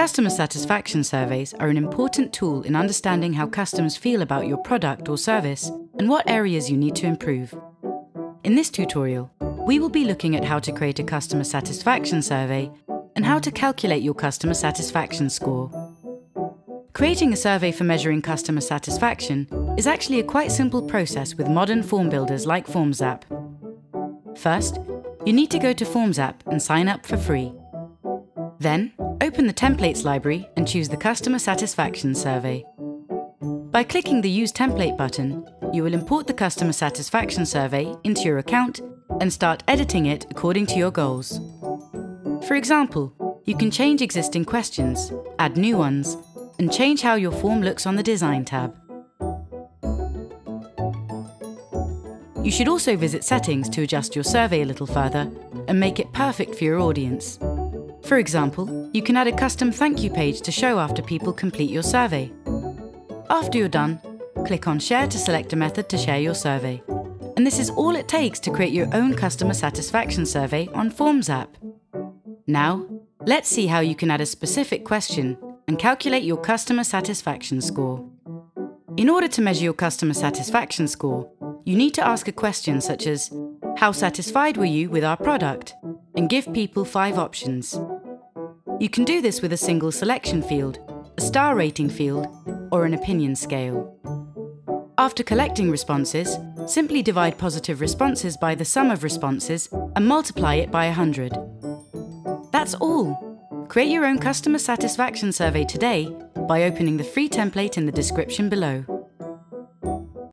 Customer satisfaction surveys are an important tool in understanding how customers feel about your product or service and what areas you need to improve. In this tutorial, we will be looking at how to create a customer satisfaction survey and how to calculate your customer satisfaction score. Creating a survey for measuring customer satisfaction is actually a quite simple process with modern form builders like Forms app. First, you need to go to Forms app and sign up for free. Then, open the Templates library and choose the Customer Satisfaction Survey. By clicking the Use Template button, you will import the Customer Satisfaction Survey into your account and start editing it according to your goals. For example, you can change existing questions, add new ones, and change how your form looks on the Design tab. You should also visit Settings to adjust your survey a little further and make it perfect for your audience. For example, you can add a custom thank you page to show after people complete your survey. After you're done, click on Share to select a method to share your survey. And this is all it takes to create your own customer satisfaction survey on Forms app. Now, let's see how you can add a specific question and calculate your customer satisfaction score. In order to measure your customer satisfaction score, you need to ask a question such as, "How satisfied were you with our product?" and give people 5 options. You can do this with a single selection field, a star rating field, or an opinion scale. After collecting responses, simply divide positive responses by the sum of responses and multiply it by 100. That's all! Create your own customer satisfaction survey today by opening the free template in the description below.